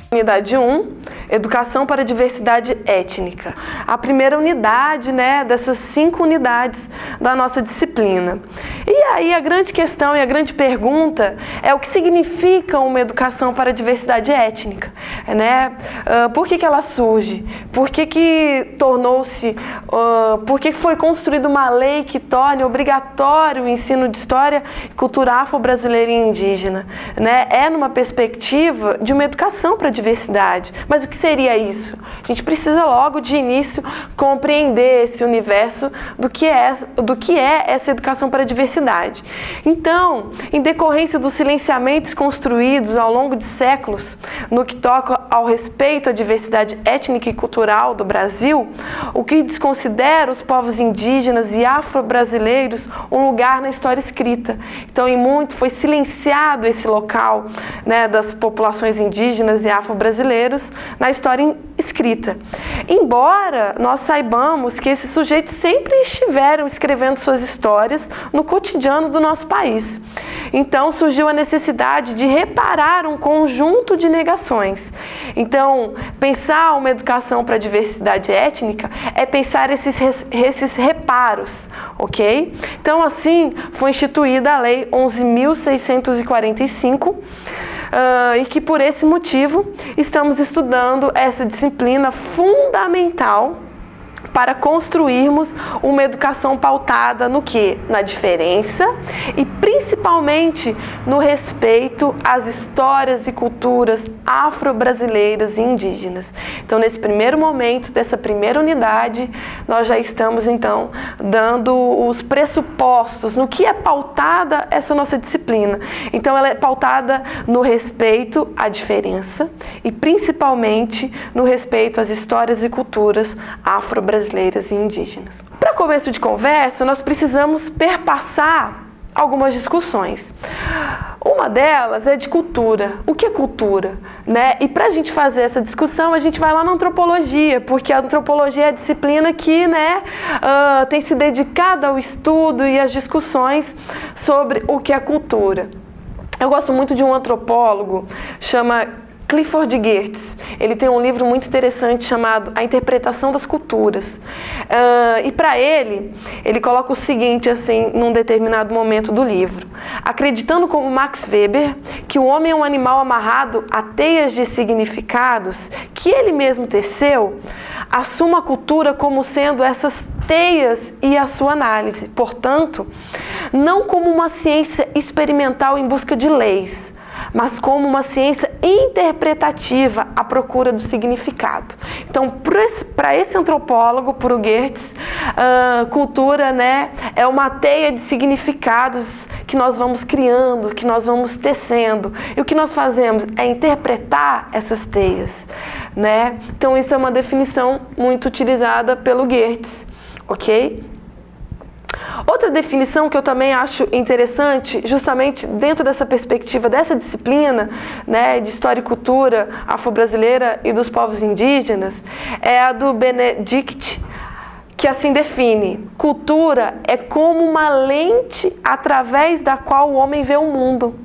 Unidade 1, Educação para a Diversidade Étnica. A primeira unidade, né, dessas 5 unidades da nossa disciplina. E aí a grande questão e a grande pergunta é o que significa uma educação para a diversidade étnica, né? Por que ela surge? Por que tornou-se, por que foi construída uma lei que torne obrigatório o ensino de história e cultura afro-brasileira e indígena, né? É numa perspectiva de uma educação para a diversidade. Mas o que seria isso? A gente precisa logo de início compreender esse universo do que é essa educação para a diversidade. Então, em decorrência dos silenciamentos construídos ao longo de séculos no que toca ao respeito à diversidade étnica e cultural do Brasil, o que desconsidera os povos indígenas e afro-brasileiros um lugar na história escrita. Então, em muito foi silenciado esse local, né, das populações indígenas e afro-brasileiros na história escrita. Embora nós saibamos que esses sujeitos sempre estiveram escrevendo suas histórias no cotidiano do nosso país. Então surgiu a necessidade de reparar um conjunto de negações. Então, pensar uma educação para a diversidade étnica é pensar esses reparos, ok? Então, assim, foi instituída a Lei 11.645, e que por esse motivo estamos estudando essa disciplina fundamental para construirmos uma educação pautada no quê? Na diferença e principalmente no respeito às histórias e culturas afro-brasileiras e indígenas. Então, nesse primeiro momento, dessa primeira unidade, nós já estamos, então, dando os pressupostos no que é pautada essa nossa disciplina. Então, ela é pautada no respeito à diferença e principalmente no respeito às histórias e culturas afro-brasileiras e indígenas. Para começo de conversa, nós precisamos perpassar algumas discussões. Uma delas é de cultura. O que é cultura? Né? E para a gente fazer essa discussão, a gente vai lá na antropologia, porque a antropologia é a disciplina que, né, tem se dedicado ao estudo e às discussões sobre o que é cultura. Eu gosto muito de um antropólogo, chama Clifford Geertz. Ele tem um livro muito interessante chamado A Interpretação das Culturas. E para ele coloca o seguinte, assim, num determinado momento do livro. Acreditando como Max Weber que o homem é um animal amarrado a teias de significados que ele mesmo teceu, assuma a cultura como sendo essas teias e a sua análise. Portanto, não como uma ciência experimental em busca de leis, mas como uma ciência interpretativa à procura do significado. Então, para esse antropólogo, para o Geertz, cultura, né, é uma teia de significados que nós vamos criando, que nós vamos tecendo. E o que nós fazemos é interpretar essas teias, né? Então, isso é uma definição muito utilizada pelo Geertz, ok? Outra definição que eu também acho interessante, justamente dentro dessa perspectiva dessa disciplina, né, de História e Cultura afro-brasileira e dos povos indígenas, é a do Benedict, que assim define: cultura é como uma lente através da qual o homem vê o mundo.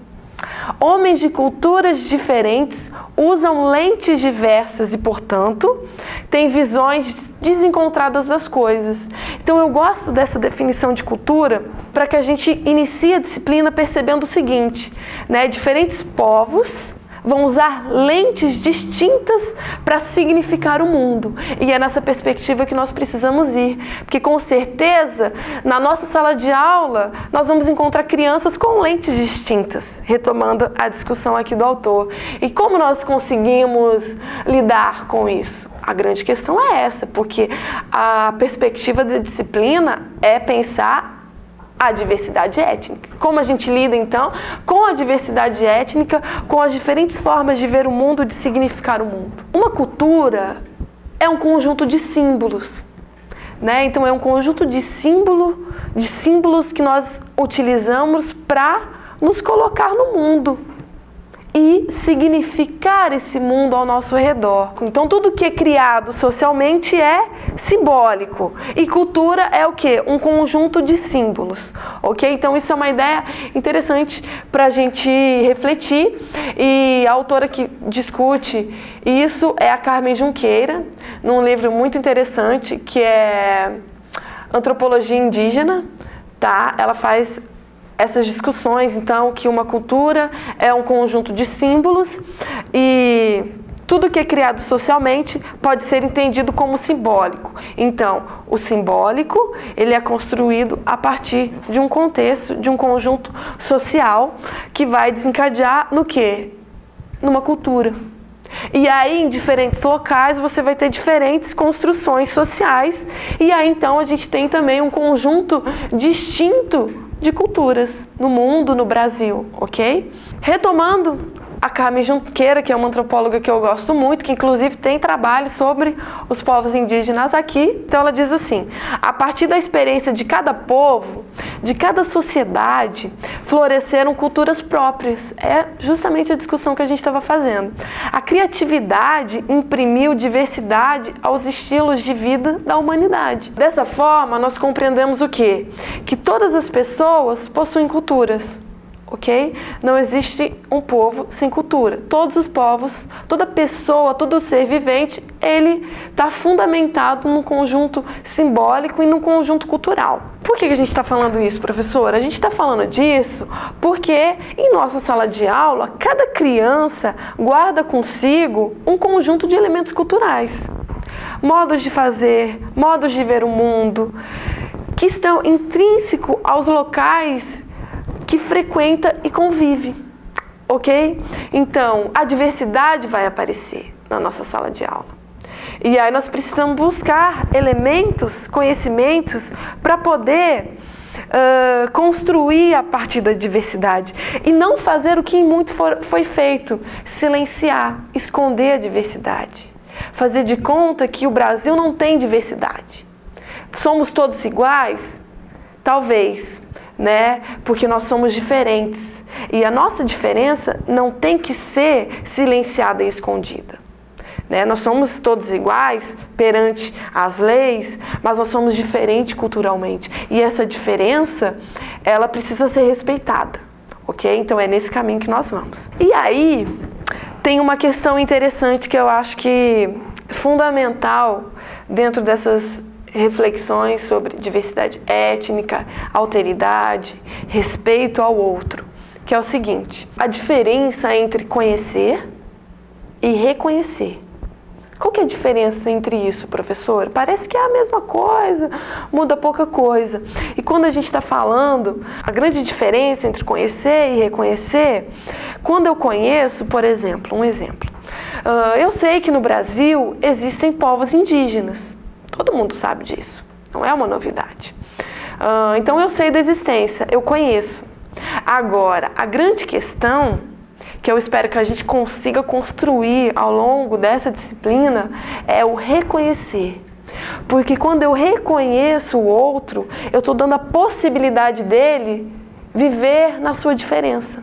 Homens de culturas diferentes usam lentes diversas e, portanto, têm visões desencontradas das coisas. Então, eu gosto dessa definição de cultura para que a gente inicie a disciplina percebendo o seguinte, né? Diferentes povos vão usar lentes distintas para significar o mundo. E é nessa perspectiva que nós precisamos ir. Porque, com certeza, na nossa sala de aula, nós vamos encontrar crianças com lentes distintas, retomando a discussão aqui do autor. E como nós conseguimos lidar com isso? A grande questão é essa, porque a perspectiva da disciplina é pensar a diversidade étnica. Como a gente lida, então, com a diversidade étnica, com as diferentes formas de ver o mundo, de significar o mundo. Uma cultura é um conjunto de símbolos, né? Então, é um conjunto de símbolos que nós utilizamos para nos colocar no mundo. e significar esse mundo ao nosso redor. Então tudo que é criado socialmente é simbólico e cultura é o quê? Um conjunto de símbolos, ok? Então isso é uma ideia interessante para a gente refletir, e a autora que discute isso é a Carmen Junqueira, num livro muito interessante que é Antropologia Indígena, tá? Ela faz essas discussões, então, que uma cultura é um conjunto de símbolos e tudo que é criado socialmente pode ser entendido como simbólico. Então, o simbólico, ele é construído a partir de um contexto, de um conjunto social que vai desencadear no quê? Numa cultura. E aí, em diferentes locais, você vai ter diferentes construções sociais, e aí, então, a gente tem também um conjunto distinto de culturas no mundo, no Brasil, ok? Retomando a Carmen Junqueira, que é uma antropóloga que eu gosto muito, que inclusive tem trabalho sobre os povos indígenas aqui. Então ela diz assim: a partir da experiência de cada povo, de cada sociedade, floresceram culturas próprias. É justamente a discussão que a gente estava fazendo. A criatividade imprimiu diversidade aos estilos de vida da humanidade. Dessa forma, nós compreendemos o quê? Que todas as pessoas possuem culturas. Ok? Não existe um povo sem cultura. Todos os povos, toda pessoa, todo ser vivente, ele está fundamentado num conjunto simbólico e num conjunto cultural. Por que a gente está falando isso, professora? A gente está falando disso porque em nossa sala de aula, cada criança guarda consigo um conjunto de elementos culturais. Modos de fazer, modos de ver o mundo, que estão intrínsecos aos locais que frequenta e convive, ok? Então, a diversidade vai aparecer na nossa sala de aula. E aí nós precisamos buscar elementos, conhecimentos, para poder construir a partir da diversidade. E não fazer o que muito foi feito, silenciar, esconder a diversidade. Fazer de conta que o Brasil não tem diversidade. Somos todos iguais? Talvez. Né? Porque nós somos diferentes e a nossa diferença não tem que ser silenciada e escondida, né? Nós somos todos iguais perante as leis, mas nós somos diferentes culturalmente e essa diferença, ela precisa ser respeitada, ok? Então é nesse caminho que nós vamos. E aí tem uma questão interessante que eu acho que é fundamental dentro dessas reflexões sobre diversidade étnica, alteridade, respeito ao outro, que é o seguinte: a diferença entre conhecer e reconhecer. Qual que é a diferença entre isso, professor? Parece que é a mesma coisa, muda pouca coisa. E quando a gente está falando, a grande diferença entre conhecer e reconhecer, quando eu conheço, por exemplo, eu sei que no Brasil existem povos indígenas. Todo mundo sabe disso, não é uma novidade. Então eu sei da existência, eu conheço. Agora, a grande questão, que eu espero que a gente consiga construir ao longo dessa disciplina, é o reconhecer. Porque quando eu reconheço o outro, eu estou dando a possibilidade dele viver na sua diferença.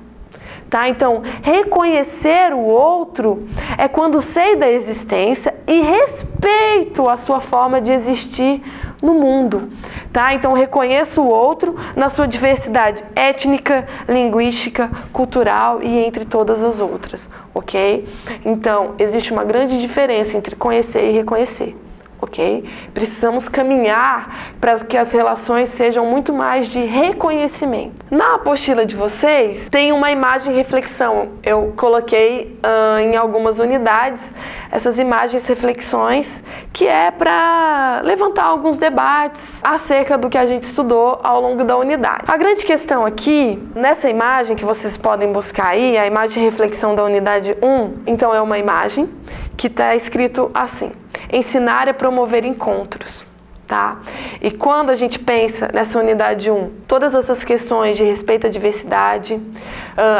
Tá? Então, reconhecer o outro é quando sei da existência e respeito a sua forma de existir no mundo. Tá? Então, reconheço o outro na sua diversidade étnica, linguística, cultural e entre todas as outras. Ok? Então, existe uma grande diferença entre conhecer e reconhecer. Ok? Precisamos caminhar para que as relações sejam muito mais de reconhecimento. Na apostila de vocês tem uma imagem reflexão. Eu coloquei em algumas unidades essas imagens reflexões, que é para levantar alguns debates acerca do que a gente estudou ao longo da unidade. A grande questão aqui, nessa imagem que vocês podem buscar aí, a imagem reflexão da unidade 1, então é uma imagem que está escrito assim: ensinar é promover encontros, tá? E quando a gente pensa nessa unidade 1, todas essas questões de respeito à diversidade,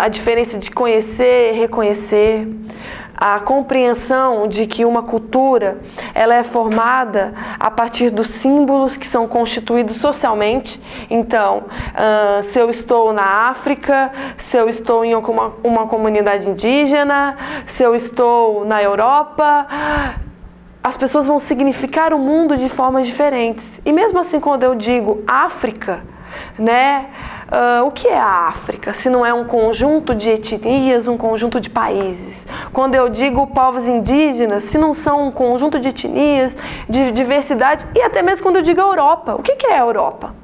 a diferença de conhecer e reconhecer, a compreensão de que uma cultura ela é formada a partir dos símbolos que são constituídos socialmente. Então, se eu estou na África, se eu estou em uma comunidade indígena, se eu estou na Europa, as pessoas vão significar o mundo de formas diferentes. E mesmo assim, quando eu digo África, né? O que é a África? Se não é um conjunto de etnias, um conjunto de países. Quando eu digo povos indígenas, se não são um conjunto de etnias, de diversidade, e até mesmo quando eu digo Europa. O que é a Europa?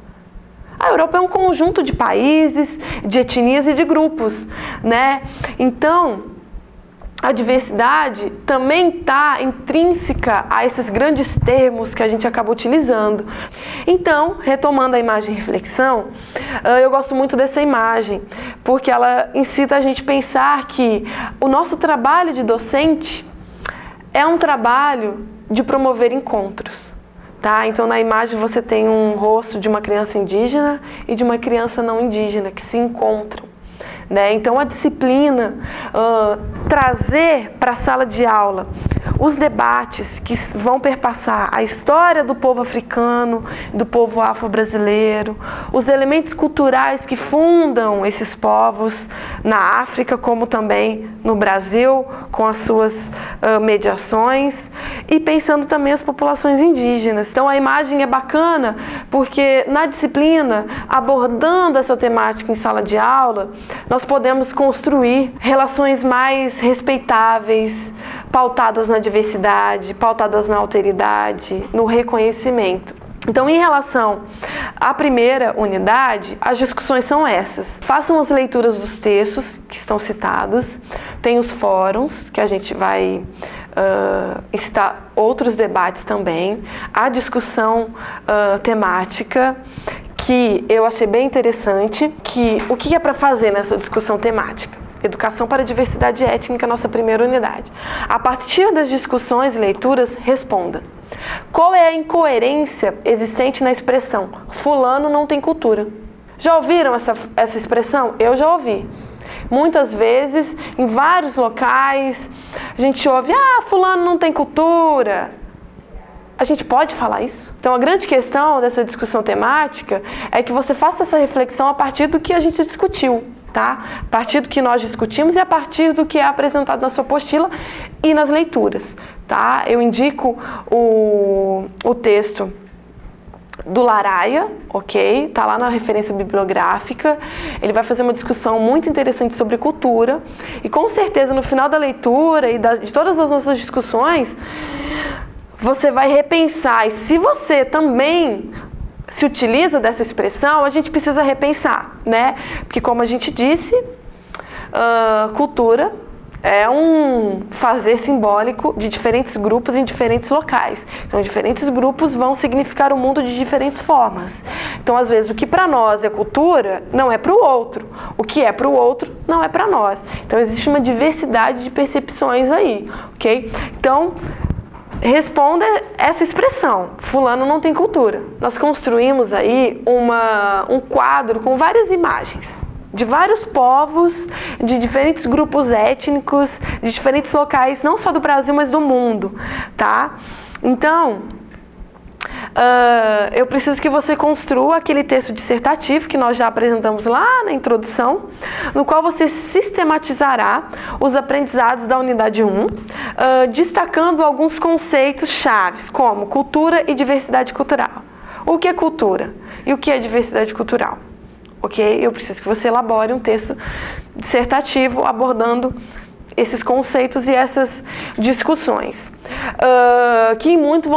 A Europa é um conjunto de países, de etnias e de grupos, né? Então, a diversidade também está intrínseca a esses grandes termos que a gente acaba utilizando. Então, retomando a imagem reflexão, eu gosto muito dessa imagem, porque ela incita a gente a pensar que o nosso trabalho de docente é um trabalho de promover encontros. Tá? Então, na imagem você tem um rosto de uma criança indígena e de uma criança não indígena que se encontram. Né? Então, a disciplina, trazer para a sala de aula os debates que vão perpassar a história do povo africano, do povo afro-brasileiro, os elementos culturais que fundam esses povos na África, como também no Brasil, com as suas mediações, e pensando também as populações indígenas. Então, a imagem é bacana porque na disciplina, abordando essa temática em sala de aula, nós podemos construir relações mais respeitáveis, pautadas na diversidade, pautadas na alteridade, no reconhecimento. Então, em relação à primeira unidade, as discussões são essas. Façam as leituras dos textos que estão citados, tem os fóruns, que a gente vai incitar outros debates também, a discussão temática, que eu achei bem interessante, o que é para fazer nessa discussão temática? Educação para a Diversidade Étnica, nossa primeira unidade. A partir das discussões e leituras, responda. Qual é a incoerência existente na expressão fulano não tem cultura? Já ouviram essa expressão? Eu já ouvi. Muitas vezes, em vários locais, a gente ouve, fulano não tem cultura. A gente pode falar isso? Então, a grande questão dessa discussão temática é que você faça essa reflexão a partir do que a gente discutiu, tá? A partir do que nós discutimos e a partir do que é apresentado na sua apostila e nas leituras, tá? Eu indico o texto do Laraia, ok? Tá lá na referência bibliográfica. Ele vai fazer uma discussão muito interessante sobre cultura e com certeza no final da leitura e de todas as nossas discussões, você vai repensar, e se você também se utiliza dessa expressão, a gente precisa repensar, né? Porque como a gente disse, cultura é um fazer simbólico de diferentes grupos em diferentes locais. Então, diferentes grupos vão significar o mundo de diferentes formas. Então, às vezes, o que para nós é cultura, não é para o outro. O que é para o outro, não é para nós. Então, existe uma diversidade de percepções aí, ok? Então, responda essa expressão, fulano não tem cultura. Nós construímos aí um quadro com várias imagens, de vários povos, de diferentes grupos étnicos, de diferentes locais, não só do Brasil, mas do mundo, tá? Então, eu preciso que você construa aquele texto dissertativo que nós já apresentamos lá na introdução, no qual você sistematizará os aprendizados da unidade 1, destacando alguns conceitos chaves, como cultura e diversidade cultural. O que é cultura e o que é diversidade cultural? Ok? Eu preciso que você elabore um texto dissertativo abordando esses conceitos e essas discussões, que muito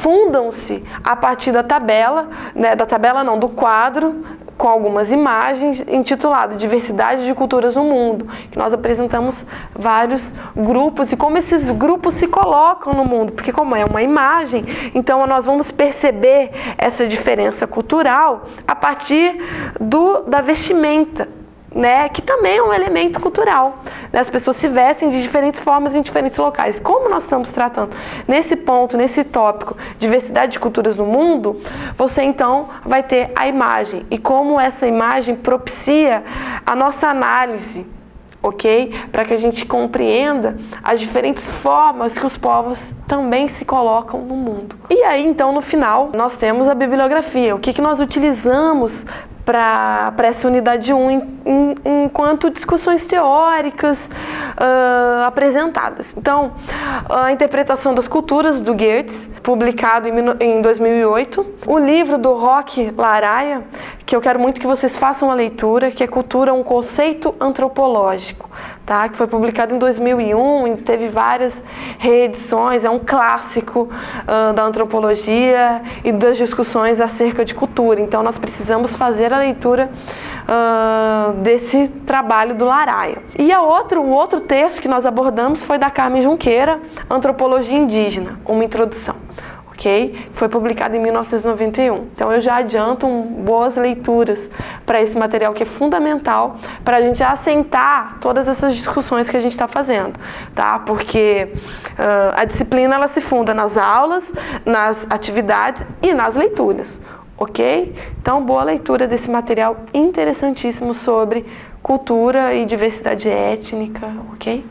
fundam-se a partir da tabela, né, do quadro, com algumas imagens, intitulado Diversidade de Culturas no Mundo, que nós apresentamos vários grupos e como esses grupos se colocam no mundo, porque como é uma imagem, então nós vamos perceber essa diferença cultural a partir da vestimenta, né, que também é um elemento cultural. As pessoas se vestem de diferentes formas em diferentes locais. Como nós estamos tratando nesse ponto, nesse tópico, diversidade de culturas no mundo, você então vai ter a imagem e como essa imagem propicia a nossa análise ok? Para que a gente compreenda as diferentes formas que os povos também se colocam no mundo. E aí, então, no final, nós temos a bibliografia. O que nós utilizamos para essa unidade 1 enquanto discussões teóricas apresentadas. Então, a interpretação das culturas, do Geertz, publicado em 2008. O livro do Roque Laraia, que eu quero muito que vocês façam a leitura, que é Cultura, um conceito antropológico, tá? Que foi publicado em 2001 e teve várias reedições, é um clássico da antropologia e das discussões acerca de cultura. Então, nós precisamos fazer a leitura desse trabalho do Laraia. E o outro texto que nós abordamos foi da Carmen Junqueira, Antropologia Indígena, uma introdução. Okay? Foi publicado em 1991. Então, eu já adianto boas leituras para esse material que é fundamental para a gente assentar todas essas discussões que a gente está fazendo, tá? Porque a disciplina ela se funda nas aulas, nas atividades e nas leituras, ok? Então, boa leitura desse material interessantíssimo sobre cultura e diversidade étnica, ok?